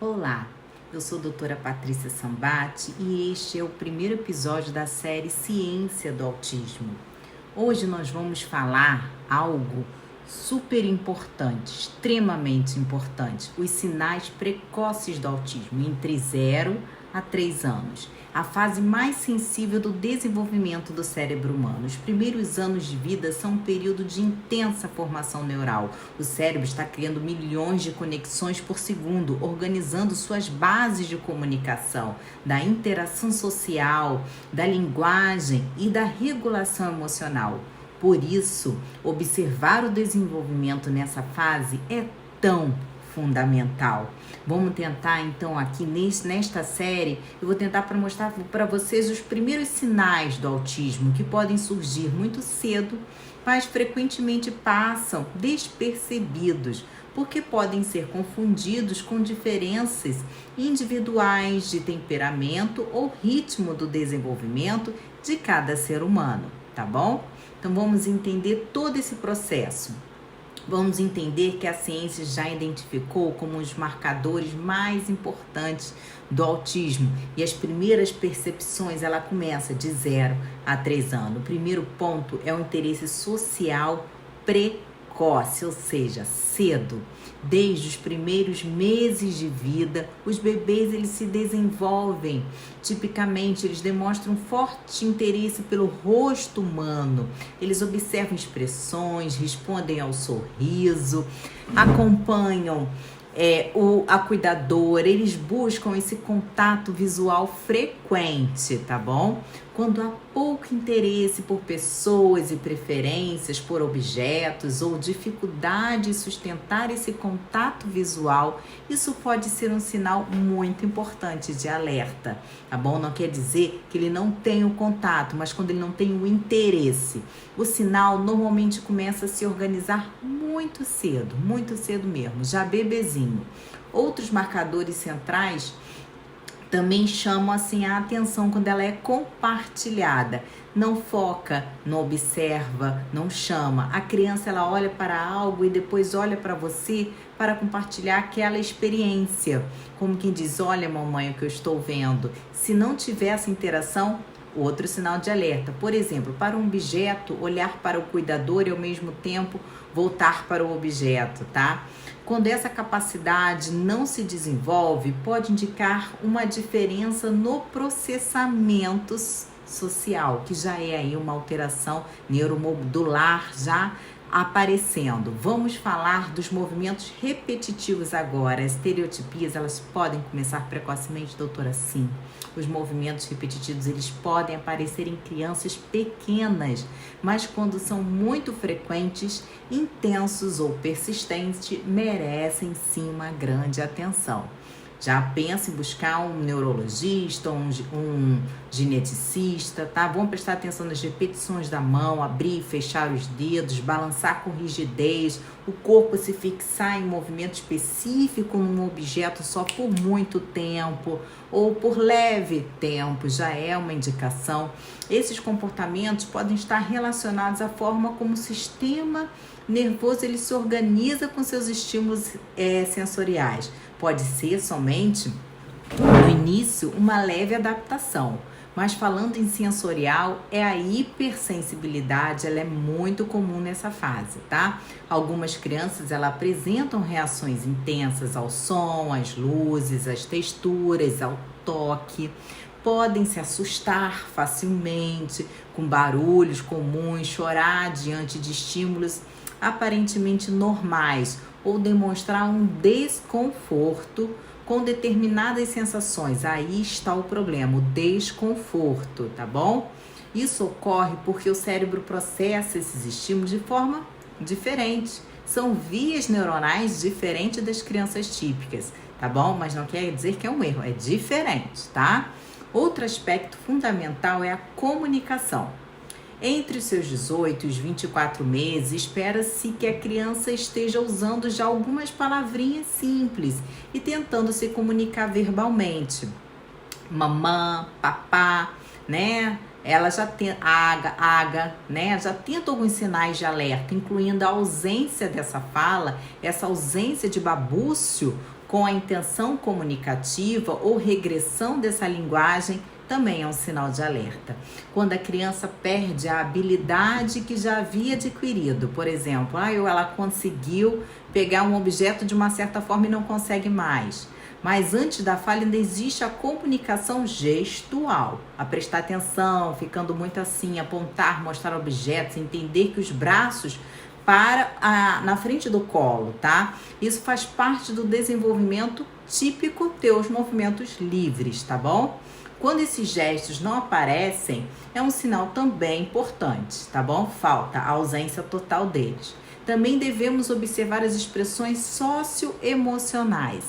Olá, eu sou a doutora Patrícia Sambati e este é o primeiro episódio da série Ciência do Autismo. Hoje nós vamos falar algo super importante, extremamente importante, os sinais precoces do autismo entre 0 a 3 anos, a fase mais sensível do desenvolvimento do cérebro humano. Os primeiros anos de vida são um período de intensa formação neural. O cérebro está criando milhões de conexões por segundo, organizando suas bases de comunicação, da interação social, da linguagem e da regulação emocional. Por isso, observar o desenvolvimento nessa fase é tão fundamental. Vamos tentar então aqui nesta série, eu vou tentar mostrar para vocês os primeiros sinais do autismo que podem surgir muito cedo, mas frequentemente passam despercebidos, porque podem ser confundidos com diferenças individuais de temperamento ou ritmo do desenvolvimento de cada ser humano, tá bom? Então vamos entender todo esse processo. Vamos entender que a ciência já identificou como os marcadores mais importantes do autismo. E as primeiras percepções, ela começa de 0 a 3 anos. O primeiro ponto é o interesse social precoce, ou seja, cedo. Desde os primeiros meses de vida, os bebês eles se desenvolvem. Tipicamente, eles demonstram forte interesse pelo rosto humano. Eles observam expressões, respondem ao sorriso, acompanham a cuidadora, eles buscam esse contato visual frequente, tá bom? Quando há pouco interesse por pessoas e preferências por objetos ou dificuldade em sustentar esse contato visual, isso pode ser um sinal muito importante de alerta, tá bom? Não quer dizer que ele não tem o contato, mas quando ele não tem o interesse. O sinal normalmente começa a se organizar muito cedo mesmo, já bebezinho. Outros marcadores centrais também chamam assim a atenção quando ela é compartilhada. Não foca, não observa, não chama. A criança ela olha para algo e depois olha para você para compartilhar aquela experiência. Como quem diz, olha mamãe, o que eu estou vendo. Se não tiver essa interação, outro sinal de alerta. Por exemplo, para um objeto, olhar para o cuidador e ao mesmo tempo voltar para o objeto, tá? Quando essa capacidade não se desenvolve, pode indicar uma diferença no processamento social, que já é aí uma alteração neuromodular já aparecendo. Vamos falar dos movimentos repetitivos agora. As estereotipias, elas podem começar precocemente, doutora? Sim. Os movimentos repetitivos, eles podem aparecer em crianças pequenas, mas quando são muito frequentes, intensos ou persistentes, merecem sim uma grande atenção. Já pensa em buscar um neurologista, um geneticista, tá? Vamos prestar atenção nas repetições da mão, abrir e fechar os dedos, balançar com rigidez, o corpo se fixar em movimento específico num objeto só por muito tempo ou por leve tempo, já é uma indicação. Esses comportamentos podem estar relacionados à forma como o sistema nervoso ele se organiza com seus estímulos sensoriais. Pode ser somente, no início, uma leve adaptação, mas falando em sensorial, a hipersensibilidade ela é muito comum nessa fase, tá? Algumas crianças ela apresentam reações intensas ao som, às luzes, às texturas, ao toque. Podem se assustar facilmente com barulhos comuns, chorar diante de estímulos aparentemente normais ou demonstrar um desconforto com determinadas sensações. Aí está o problema, o desconforto, tá bom? Isso ocorre porque o cérebro processa esses estímulos de forma diferente. São vias neuronais diferentes das crianças típicas, tá bom? Mas não quer dizer que é um erro, é diferente, tá? Outro aspecto fundamental é a comunicação. Entre os seus 18 e os 24 meses, espera-se que a criança esteja usando já algumas palavrinhas simples e tentando se comunicar verbalmente. Mamã, papá, né? Ela já tem aga, né? Já tenta alguns sinais de alerta, incluindo a ausência dessa fala, essa ausência de babúcio com a intenção comunicativa ou regressão dessa linguagem também é um sinal de alerta. Quando a criança perde a habilidade que já havia adquirido, por exemplo, ela conseguiu pegar um objeto de uma certa forma e não consegue mais. Mas antes da fala ainda existe a comunicação gestual, a prestar atenção, ficando muito assim, apontar, mostrar objetos, entender que os braços na frente do colo, tá? Isso faz parte do desenvolvimento típico, ter os movimentos livres, tá bom? Quando esses gestos não aparecem, é um sinal também importante, tá bom? Falta a ausência total deles. Também devemos observar as expressões socioemocionais,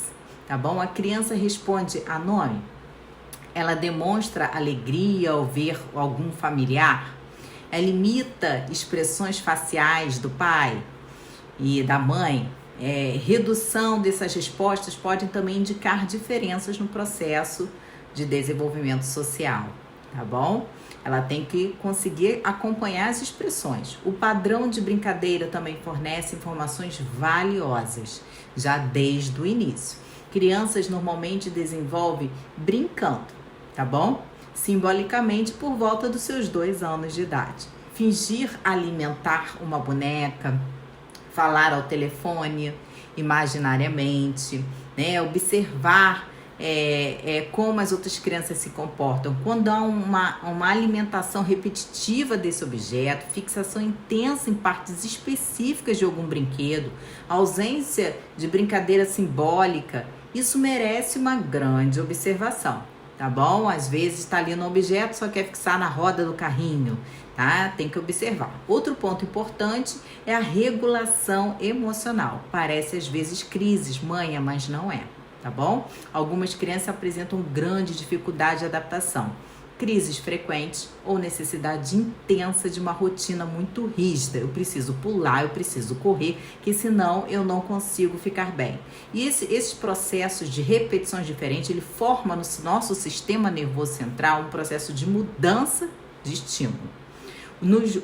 tá bom? A criança responde a nome, ela demonstra alegria ao ver algum familiar, ela imita expressões faciais do pai e da mãe. Redução dessas respostas pode também indicar diferenças no processo de desenvolvimento social, tá bom? Ela tem que conseguir acompanhar as expressões. O padrão de brincadeira também fornece informações valiosas, já desde o início. Crianças normalmente desenvolvem brincando, tá bom? Simbolicamente por volta dos seus 2 anos de idade. Fingir alimentar uma boneca, falar ao telefone imaginariamente, né? Observar como as outras crianças se comportam. Quando há uma alimentação repetitiva desse objeto, fixação intensa em partes específicas de algum brinquedo, ausência de brincadeira simbólica, isso merece uma grande observação, tá bom? Às vezes está ali no objeto, só quer fixar na roda do carrinho, tá? Tem que observar. Outro ponto importante é a regulação emocional. Parece às vezes crises, manha, mas não é. Tá bom? Algumas crianças apresentam grande dificuldade de adaptação, crises frequentes ou necessidade intensa de uma rotina muito rígida. Eu preciso pular, eu preciso correr, que senão eu não consigo ficar bem. E esses processos de repetições diferentes, ele forma no nosso sistema nervoso central um processo de mudança de estímulo.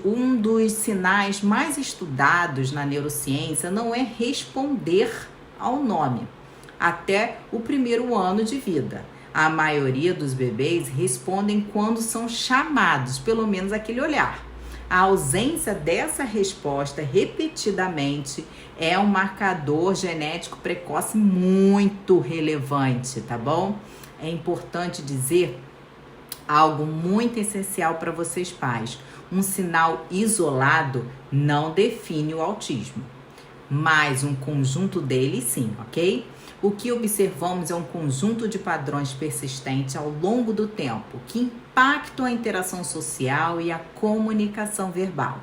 Um dos sinais mais estudados na neurociência não é responder ao nome até o 1º ano de vida. A maioria dos bebês respondem quando são chamados, pelo menos aquele olhar. A ausência dessa resposta repetidamente é um marcador genético precoce muito relevante, tá bom? É importante dizer algo muito essencial para vocês pais. Um sinal isolado não define o autismo, mas um conjunto deles sim, ok? O que observamos é um conjunto de padrões persistentes ao longo do tempo que impactam a interação social e a comunicação verbal.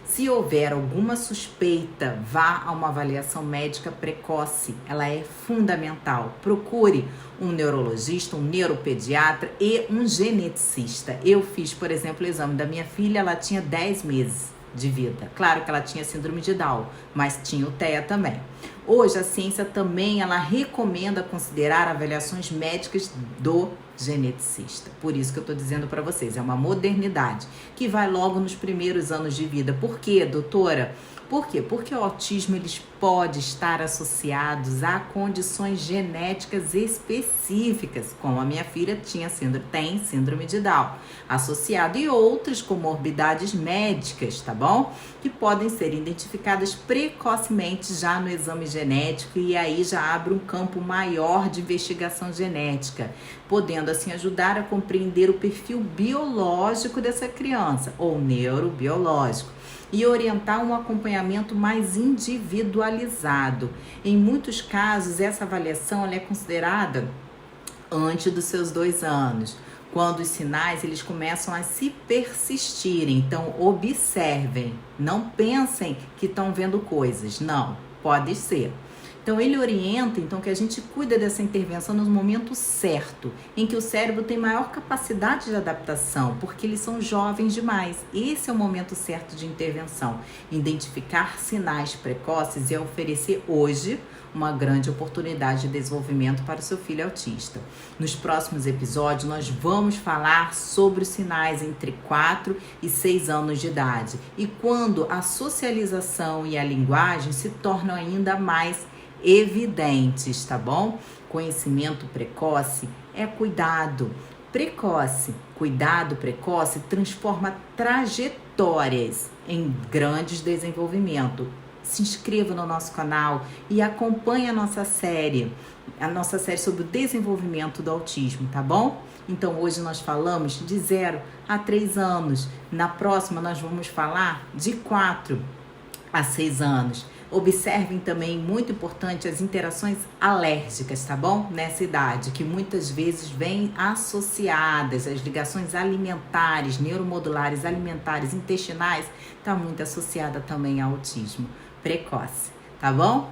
Se houver alguma suspeita, vá a uma avaliação médica precoce. Ela é fundamental. Procure um neurologista, um neuropediatra e um geneticista. Eu fiz, por exemplo, o exame da minha filha, ela tinha 10 meses de vida. Claro que ela tinha síndrome de Down, mas tinha o TEA também. Hoje a ciência também ela recomenda considerar avaliações médicas do geneticista. Por isso que eu estou dizendo para vocês, é uma modernidade que vai logo nos primeiros anos de vida. Por quê, doutora? Por quê? Porque o autismo eles pode estar associados a condições genéticas específicas, como a minha filha tem síndrome de Down, associado e outras comorbidades médicas, tá bom? Que podem ser identificadas precocemente já no exame genético e aí já abre um campo maior de investigação genética, podendo assim ajudar a compreender o perfil biológico dessa criança ou neurobiológico e orientar um acompanhamento mais individualizado. Em muitos casos, essa avaliação ela é considerada antes dos seus 2 anos, quando os sinais eles começam a se persistirem. Então, observem, não pensem que estão vendo coisas, não, pode ser. Então, ele orienta que a gente cuida dessa intervenção no momento certo, em que o cérebro tem maior capacidade de adaptação, porque eles são jovens demais. Esse é o momento certo de intervenção. Identificar sinais precoces e oferecer hoje uma grande oportunidade de desenvolvimento para o seu filho autista. Nos próximos episódios, nós vamos falar sobre os sinais entre 4 e 6 anos de idade e quando a socialização e a linguagem se tornam ainda mais evidentes, tá bom? Conhecimento precoce é cuidado precoce. Cuidado precoce transforma trajetórias em grandes desenvolvimento. Se inscreva no nosso canal e acompanhe a nossa série sobre o desenvolvimento do autismo, tá bom? Então hoje nós falamos de 0 a 3 anos. Na próxima nós vamos falar de 4 a 6 anos. Observem também, muito importante, as interações alérgicas, tá bom? Nessa idade, que muitas vezes vêm associadas às ligações alimentares, neuromodulares, alimentares, intestinais, tá muito associada também ao autismo precoce, tá bom?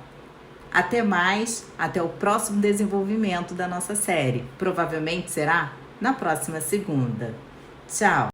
Até mais, até o próximo desenvolvimento da nossa série. Provavelmente será na próxima segunda. Tchau!